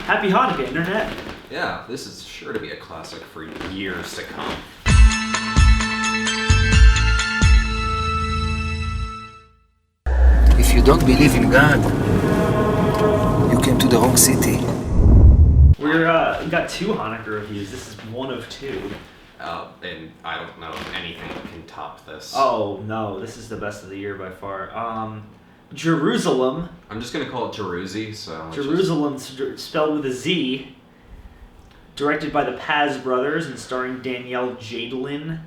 Happy Hanukkah, Internet. Yeah, this is sure to be a classic for years to come. If you don't believe in God, you came to the wrong city. We got 2 Hanukkah reviews. This is one of 2. And I don't know if anything can top this. Oh no, this is the best of the year by far. JeruZalem. I'm just gonna call it Jeruzi, so... JeruZalem, spelled with a Z. Directed by the Paz brothers and starring Danielle Jadelin.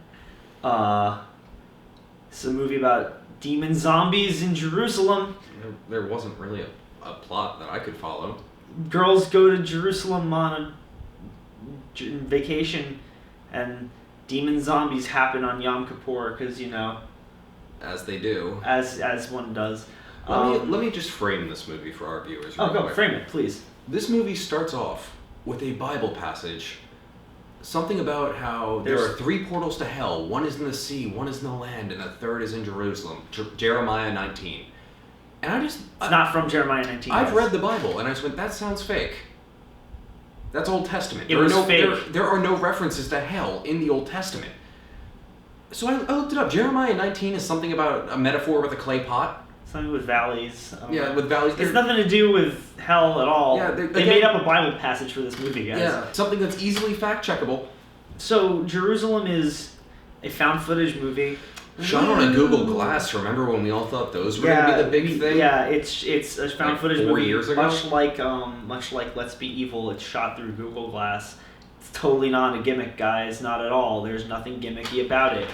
It's a movie about demon zombies in Jerusalem. There wasn't really a plot that I could follow. Girls go to Jerusalem on a vacation, and demon zombies happen on Yom Kippur, because, you know... As they do. As one does. Let me just frame this movie for our viewers. Oh, go, frame it, please. This movie starts off with a Bible passage. Something about how there are 3 portals to hell. One is in the sea, one is in the land, and the third is in Jerusalem. Jeremiah 19. And it's not from Jeremiah 19. I've read the Bible, and I just went, that sounds fake. That's Old Testament. Fake. There are no references to hell in the Old Testament. So I looked it up. Jeremiah 19 is something about a metaphor with a clay pot. Something with valleys. Yeah, with valleys. It's nothing to do with hell at all. Yeah, they made up a Bible passage for this movie, guys. Yeah, something that's easily fact-checkable. So, JeruZalem is a found footage movie. Shot on a Google Glass. Remember when we all thought those were going to be the big thing? Yeah, it's a found footage 4 movie. Years ago? Much like Let's Be Evil, it's shot through Google Glass. It's totally not a gimmick, guys. Not at all. There's nothing gimmicky about it.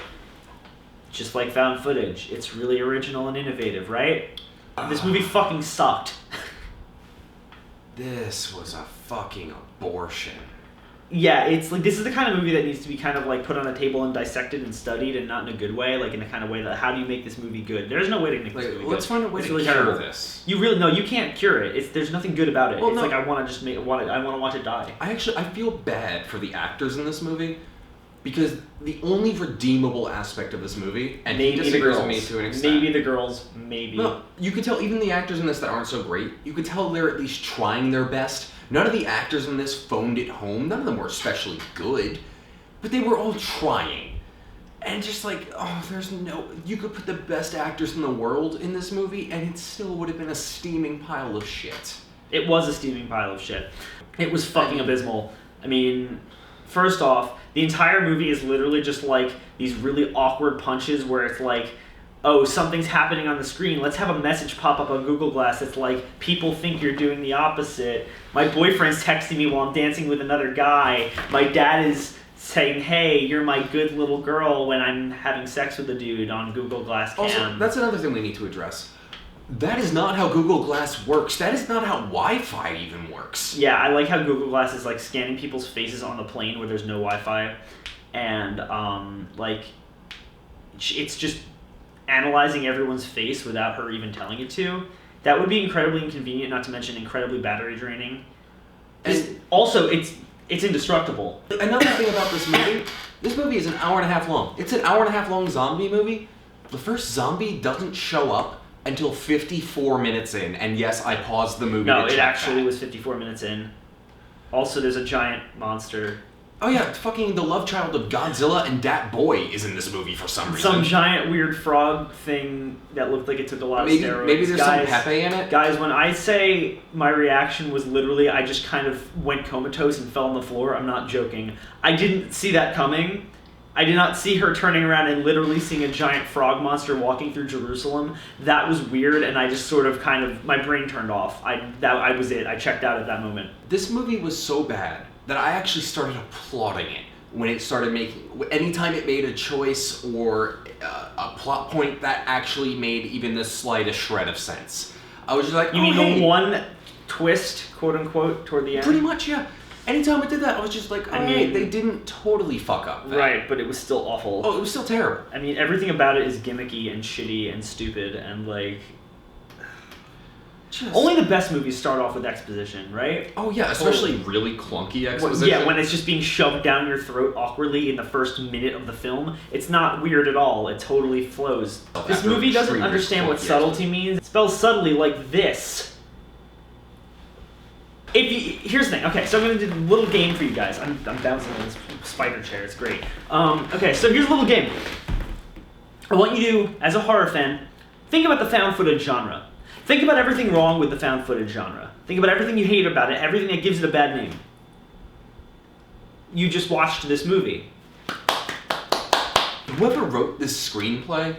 Just like found footage. It's really original and innovative, right? This movie fucking sucked. This was a fucking abortion. Yeah, it's like, this is the kind of movie that needs to be kind of like put on a table and dissected and studied, and not in a good way, like in a kind of way that, how do you make this movie good? There's no way to make this movie good. Let's find a way to cure terrible. this. You can't cure it. There's nothing good about it. Well, it's no. like, I want to watch it die. I feel bad for the actors in this movie, because the only redeemable aspect of this movie, and maybe he disagrees with me to an extent. Maybe the girls, maybe. No, you could tell even the actors in this that aren't so great, you could tell they're at least trying their best. None of the actors in this phoned it home. None of them were especially good, but they were all trying. And just like, you could put the best actors in the world in this movie, and it still would have been a steaming pile of shit. It was a steaming pile of shit. It was fucking abysmal. I mean, first off, the entire movie is literally just like these really awkward punches where it's like, oh, something's happening on the screen. Let's have a message pop up on Google Glass that's like, people think you're doing the opposite. My boyfriend's texting me while I'm dancing with another guy. My dad is saying, hey, you're my good little girl, when I'm having sex with a dude on Google Glass Cam. Also, that's another thing we need to address. That is not how Google Glass works. That is not how Wi-Fi even works. Yeah, I like how Google Glass is like scanning people's faces on the plane where there's no Wi-Fi. And, it's just analyzing everyone's face without her even telling it to. That would be incredibly inconvenient, not to mention incredibly battery draining. And also, it's indestructible. Another thing about this movie is an hour and a half long. It's an hour and a half long zombie movie. The first zombie doesn't show up until 54 minutes in, and yes, I paused the movie to check No, it actually that. was 54 minutes in. Also, there's a giant monster. Oh yeah, fucking the love child of Godzilla and Dat Boy is in this movie for some reason. Some giant weird frog thing that looked like it took a lot of steroids. Maybe there's some Pepe in it? Guys, when I say my reaction was literally, I just kind of went comatose and fell on the floor, I'm not joking. I didn't see that coming. I did not see her turning around and literally seeing a giant frog monster walking through Jerusalem. That was weird, and I just sort of my brain turned off. I was it. I checked out at that moment. This movie was so bad that I actually started applauding it when it started anytime it made a choice or a plot point that actually made even the slightest shred of sense. I was just like, You mean the one twist, quote unquote, toward the end? Pretty much, yeah. Anytime it did that, I was just like, they didn't totally fuck up that. Right, but it was still awful. Oh, it was still terrible. I mean, everything about it is gimmicky and shitty and stupid and like... Only the best movies start off with exposition, right? Oh yeah, especially really clunky exposition. Yeah, when it's just being shoved down your throat awkwardly in the first minute of the film. It's not weird at all. It totally flows. This movie doesn't understand what subtlety means. It spells subtly like this. Here's the thing. Okay, so I'm gonna do a little game for you guys. I'm bouncing on this spider chair. It's great. Okay, so here's a little game. I want you to, as a horror fan, think about the found footage genre. Think about everything wrong with the found footage genre. Think about everything you hate about it, everything that gives it a bad name. You just watched this movie. Whoever wrote this screenplay,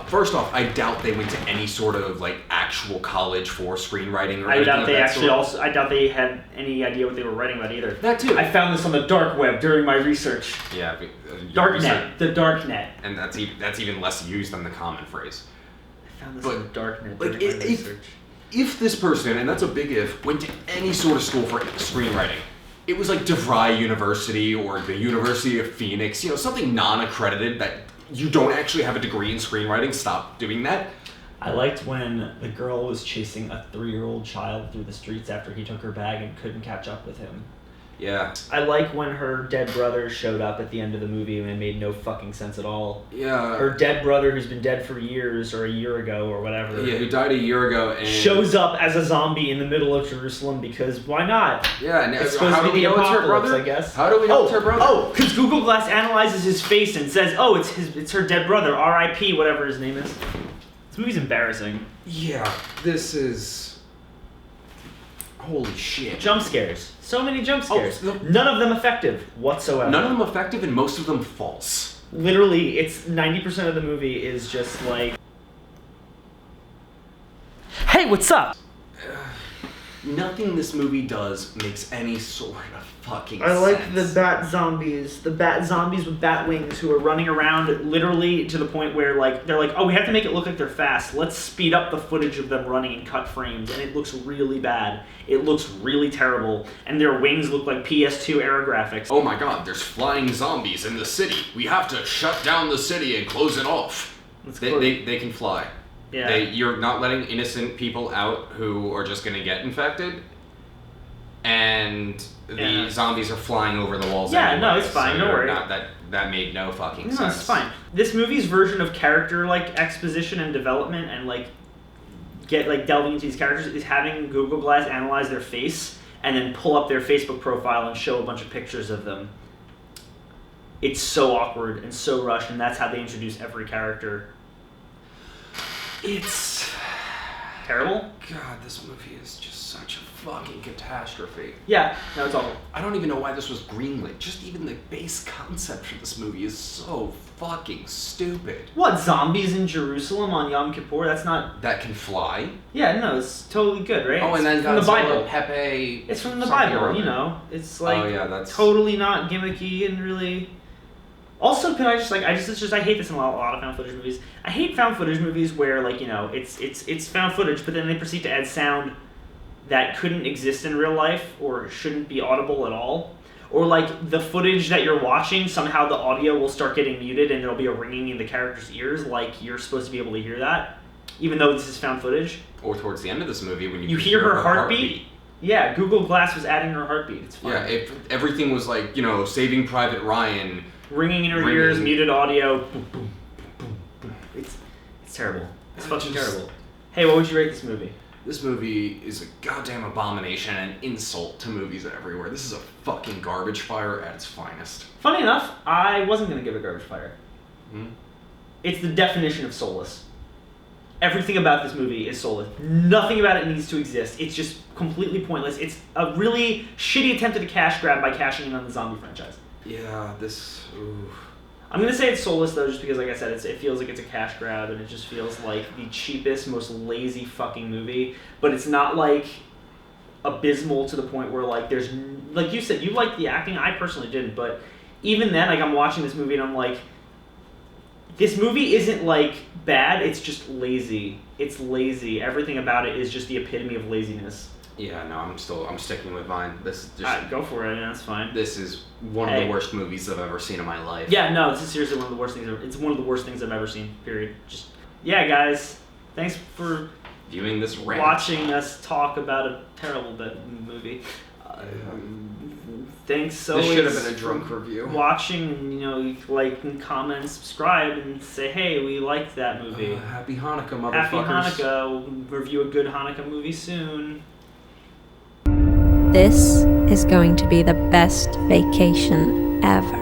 first off, I doubt they went to any sort of like actual college for screenwriting or I anything doubt of they that actually sort. also. I doubt they had any idea what they were writing about either. That too. I found this on the dark web during my research. Yeah. Darknet. The darknet. And that's even less used than the common phrase. I found this on the darknet like, during my research. If this person, and that's a big if, went to any sort of school for screenwriting, it was like DeVry University or the University of Phoenix, something non-accredited that you don't actually have a degree in screenwriting, stop doing that. I liked when the girl was chasing a 3-year-old child through the streets after he took her bag and couldn't catch up with him. Yeah. I like when her dead brother showed up at the end of the movie and it made no fucking sense at all. Yeah. Her dead brother, who's been dead for years or a year ago or whatever. Yeah, who died a year ago and shows up as a zombie in the middle of Jerusalem because why not? Yeah, and It's supposed how to do be we the know it's her apocalypse, brother? I guess. How do we know it's her brother? Oh, because Google Glass analyzes his face and says, "Oh, it's her dead brother, R.I.P. whatever his name is." This movie's embarrassing. Yeah, this is... Holy shit. Jump scares. So many jump scares. Oh, None of them effective whatsoever. None of them effective and most of them false. Literally, it's 90% of the movie is just like, "Hey, what's up?" Nothing this movie does makes any sort of fucking I like sense. the bat zombies with bat wings who are running around literally to the point where they're like, "Oh, we have to make it look like they're fast. Let's speed up the footage of them running and cut frames," and it looks really bad. It looks really terrible, and their wings look like PS2 era graphics. Oh my god, there's flying zombies in the city. We have to shut down the city and close it off. They can fly. Yeah. You're not letting innocent people out who are just gonna get infected, and the zombies are flying over the walls. Yeah, anyway, no, it's fine. So don't worry. That made no fucking sense. No, it's fine. This movie's version of character exposition and development and delving into these characters is having Google Glass analyze their face and then pull up their Facebook profile and show a bunch of pictures of them. It's so awkward and so rushed, and that's how they introduce every character. It's terrible. God, this movie is just such a fucking catastrophe. Yeah, no, it's awful. I don't even know why this was greenlit. Just even the base concept for this movie is so fucking stupid. What, zombies in Jerusalem on Yom Kippur? That's not... That can fly? Yeah, no, it's totally good, right? Oh, and then it's from the Bible. Pepe... It's from the Bible, It's that's... totally not gimmicky and really... Also, can I just I hate this in a lot of found footage movies. I hate found footage movies where it's found footage, but then they proceed to add sound that couldn't exist in real life or shouldn't be audible at all. Or the footage that you're watching, somehow the audio will start getting muted and there'll be a ringing in the character's ears, you're supposed to be able to hear that, even though this is found footage. Or towards the end of this movie when you hear her heartbeat. Yeah, Google Glass was adding her heartbeat. It's fine. Yeah, if everything was Saving Private Ryan. Ringing in her ears, muted audio. Boom, boom, boom, boom. It's terrible. It's fucking terrible. Hey, what would you rate this movie? This movie is a goddamn abomination and an insult to movies everywhere. This is a fucking garbage fire at its finest. Funny enough, I wasn't going to give it garbage fire. It's the definition of soulless. Everything about this movie is soulless. Nothing about it needs to exist. It's just completely pointless. It's a really shitty attempt at a cash grab by cashing in on the zombie franchise. Yeah, Ooh. I'm going to say it's soulless, though, just because, like I said, it feels like it's a cash grab, and it just feels like the cheapest, most lazy fucking movie. But it's not, abysmal to the point where, there's... Like you said, you liked the acting. I personally didn't, but even then, I'm watching this movie, and I'm like... This movie isn't, bad, it's just lazy. It's lazy. Everything about it is just the epitome of laziness. Yeah, no, I'm sticking with mine. This is just... go for it, that's fine. This is one of the worst movies I've ever seen in my life. Yeah, no, this is seriously one of the worst things it's one of the worst things I've ever seen, period. Just, yeah, guys, thanks for viewing this rant. Watching us talk about a terrible movie. Thanks always. This should have been a drunk review. Watching, like and comment, subscribe, and say, hey, we liked that movie. Happy Hanukkah, motherfuckers. Happy Hanukkah. We'll review a good Hanukkah movie soon. This is going to be the best vacation ever.